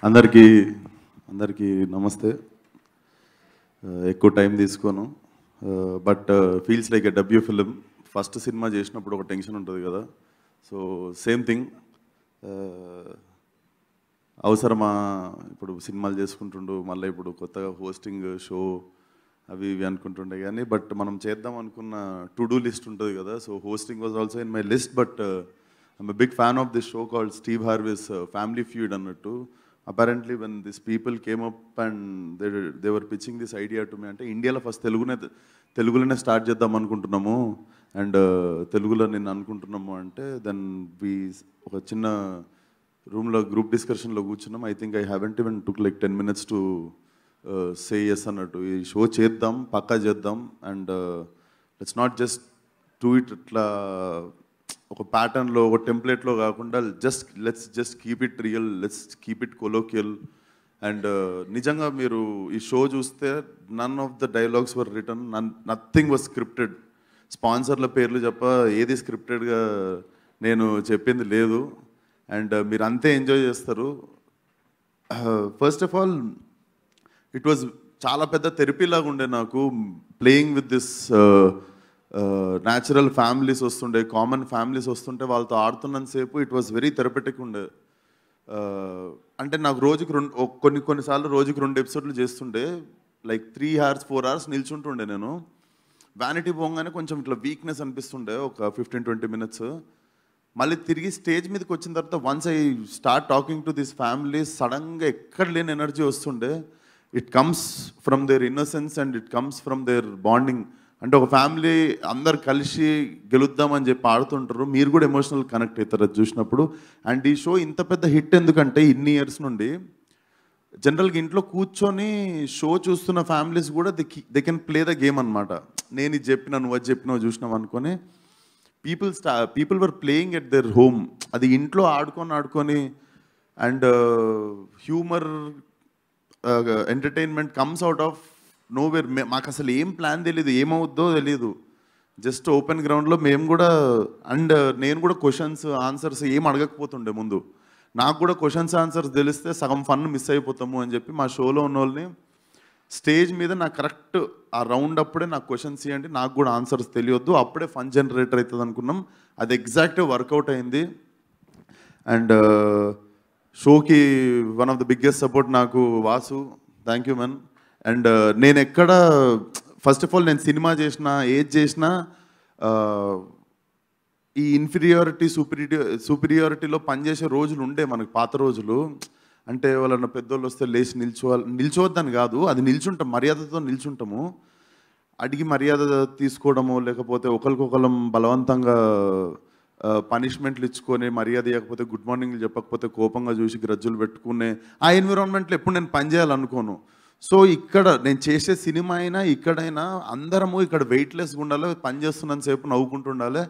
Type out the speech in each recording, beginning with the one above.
అందరికీ అందరికీ నమస్తే. ఎక్కువ టైం తీసుకోను, but feels like A W film. First cinema చేసినప్పుడు ఒక టెన్షన్ ఉంటుంది కదా, సో సేమ్ థింగ్. అవసరమా ఇప్పుడు సినిమాలు చేసుకుంటుండు, మళ్ళీ ఇప్పుడు కొత్తగా హోస్టింగ్ షో అవి ఇవి అనుకుంటుండే కానీ, బట్ మనం చేద్దాం అనుకున్న టు డూ లిస్ట్ ఉంటుంది కదా, so hosting was also in my list. But I'm a big fan of this show called Steve Harvey's Family Feud అన్నట్టు. Apparently when this people came up and they were pitching this idea to me, అంటే ఇండియాలో first తెలుగులోనే start చేద్దాం అనుకుంటున్నాము and తెలుగులో నేను అనుకుంటున్నాము అంటే, దెన్ ఒక చిన్న రూమ్లో గ్రూప్ డిస్కషన్లో కూర్చున్నాం. I think I haven't even took like 10 minutes to say yes అన్నట్టు. ఈ షో చేద్దాం, పక్కా చేద్దాం and let's not just do it ఇట్లా ఒక ప్యాటర్న్లో ఒక టెంప్లెట్లో కాకుండా let's just keep it real, let's keep it colloquial. And నిజంగా మీరు ఈ షో చూస్తే none of the dialogues were written, nothing was scripted. స్పాన్సర్ల పేర్లు చెప్ప ఏది స్క్రిప్టెడ్గా నేను చెప్పింది లేదు. అండ్ మీరు అంతే ఎంజాయ్ చేస్తారు. First of all it was చాలా పెద్ద థెరపీ లాగా ఉండే నాకు, playing with this natural families వస్తుండే, కామన్ ఫ్యామిలీస్ వస్తుంటే వాళ్ళతో ఆడుతున్నంతసేపు ఇట్ వాజ్ వెరీ థెరపెటిక్ ఉండే. అంటే నాకు రోజుకి కొన్నిసార్లు రోజుకి 2 ఎపిసోడ్లు చేస్తుండే, లైక్ 3 hours 4 hours నిల్చుంటుండే నేను. వ్యానిటీ పోగానే కొంచెం ఇట్లా వీక్నెస్ అనిపిస్తుండే ఒక 15-20 minutes. మళ్ళీ తిరిగి స్టేజ్ మీదకి వచ్చిన తర్వాత once I start talking to this families, సడన్గా ఎక్కడ లేని ఎనర్జీ వస్తుండే. It comes from their innocence and it comes from their bonding. అంటే ఒక ఫ్యామిలీ అందరు కలిసి గెలుద్దామని చెప్పి ఆడుతుంటారు, మీరు కూడా ఎమోషనల్ కనెక్ట్ అవుతారు అది చూసినప్పుడు. అండ్ ఈ షో ఇంత పెద్ద హిట్ ఎందుకంటే ఇన్ని ఇయర్స్ నుండి జనరల్గా ఇంట్లో కూర్చొని షో చూస్తున్న ఫ్యామిలీస్ కూడా they can play the game అనమాట. నేను ఇది చెప్పినా నువ్వు అది చెప్పినావు చూసినావు అనుకొని people were playing at their home. అది ఇంట్లో ఆడుకొని and humour entertainment comes out of nowhere. మాకు అసలు ఏం ప్లాన్ తెలియదు, ఏమవుద్దో తెలియదు, జస్ట్ ఓపెన్ గ్రౌండ్లో మేము కూడా. అండ్ నేను కూడా క్వశ్చన్స్ ఆన్సర్స్ ఏం అడగకపోతుండే ముందు. నాకు కూడా క్వశ్చన్స్ ఆన్సర్స్ తెలిస్తే సగం ఫన్ మిస్ అయిపోతాము అని చెప్పి మా షోలో ఉన్న వాళ్ళని స్టేజ్ మీద నాకు కరెక్ట్ ఆ రౌండ్ అప్పుడే నాకు క్వశ్చన్స్ ఇవ్వండి, నాకు కూడా ఆన్సర్స్ తెలియొద్దు, అప్పుడే ఫన్ జనరేటర్ అవుతుంది అనుకున్నాం. అది ఎగ్జాక్ట్గా వర్కౌట్ అయింది. అండ్ షోకి one of the biggest support నాకు Vasu, thank you man. And నేను ఎక్కడ ఫస్ట్ ఆఫ్ ఆల్ నేను సినిమా చేసినా ఏది చేసినా ఈ ఇన్ఫీరియారిటీ సూపీరియారిటీలో పనిచేసే రోజులు ఉండే మనకు, పాత రోజులు. అంటే వాళ్ళన్న పెద్దోళ్ళు వస్తే లేచి నిల్చోవద్దని కాదు, అది నిల్చుంటాం, మర్యాదతో నిల్చుంటాము. అడిగి మర్యాద తీసుకోవడము, లేకపోతే ఒకరికొకరం బలవంతంగా పనిష్మెంట్లు ఇచ్చుకొని మర్యాద ఇవ్వకపోతే, గుడ్ మార్నింగ్లు చెప్పకపోతే కోపంగా చూసి గ్రజ్జులు పెట్టుకునే ఆ ఎన్విరాన్మెంట్లో ఎప్పుడు నేను పనిచేయాలనుకోను. సో ఇక్కడ నేను చేసే సినిమా అయినా ఇక్కడైనా అందరము ఇక్కడ వెయిట్లెస్గా ఉండాలి, పని చేస్తున్నంతసేపు నవ్వుకుంటుండాలి,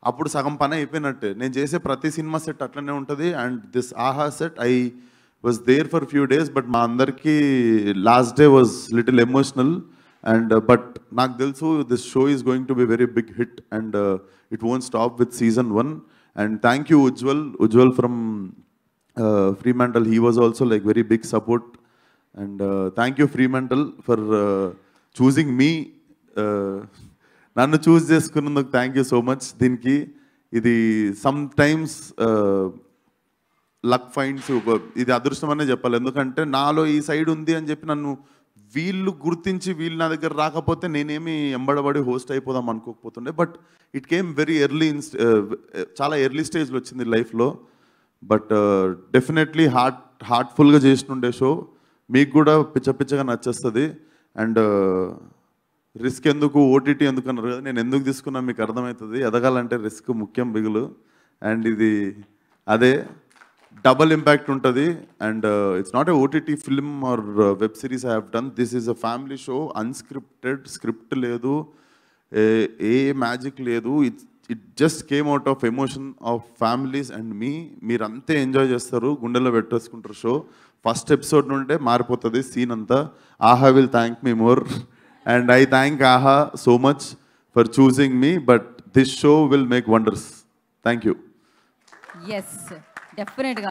అప్పుడు సగం పని అయిపోయినట్టే. నేను చేసే ప్రతి సినిమా సెట్ అట్లనే ఉంటుంది. And this Aha set I was there for few days, but మా అందరికీ last day was little emotional. And but నాకు తెలుసు this show is going to be very big hit and it won't stop with season 1. And thank you Ujjwal from Fremantle, he was also like very big support. And thank you Fremantle for choosing me. నన్ను చూస్ చేసుకున్నందుకు thank you so much. దీనికి ఇది some times luck finds, ఇది అదృష్టం అనే చెప్పాలి. ఎందుకంటే నాలో ఈ సైడ్ ఉంది అని చెప్పి నన్ను వీళ్ళు గుర్తించి వీళ్ళు నా దగ్గర రాకపోతే నేనేమి ఎంబడబడి హోస్ట్ అయిపోదాం అనుకోకపోతుండే. But it came very early, చాలా ఎర్లీ స్టేజ్లో వచ్చింది లైఫ్లో. బట్ డెఫినెట్లీ హార్ట్ఫుల్గా చేసినుండే షో, మీకు కూడా పిచ్చగా నచ్చేస్తుంది. అండ్ రిస్క్ ఎందుకు, ఓటీటీ ఎందుకు అన్నారు కదా, నేను ఎందుకు తీసుకున్నా మీకు అర్థమవుతుంది. ఎదగాలంటే రిస్క్ ముఖ్యం బిగులు. అండ్ ఇది అదే డబల్ ఇంపాక్ట్ ఉంటుంది. And it's not a OTT film or web series I have done, this is a family show, unscripted, script లేదు, ఏ మ్యాజిక్ లేదు. It just came out of emotion of families and me. మీరు అంతే enjoy చేస్తారు, గుండెల్లో పెట్టేసుకుంటారు. Show first episode నుండే మారిపోతుంది scene అంతా. Aha will thank me more and I thank Aha so much for choosing me. But this show will make wonders. Thank you. Yes, డెఫినెట్గా.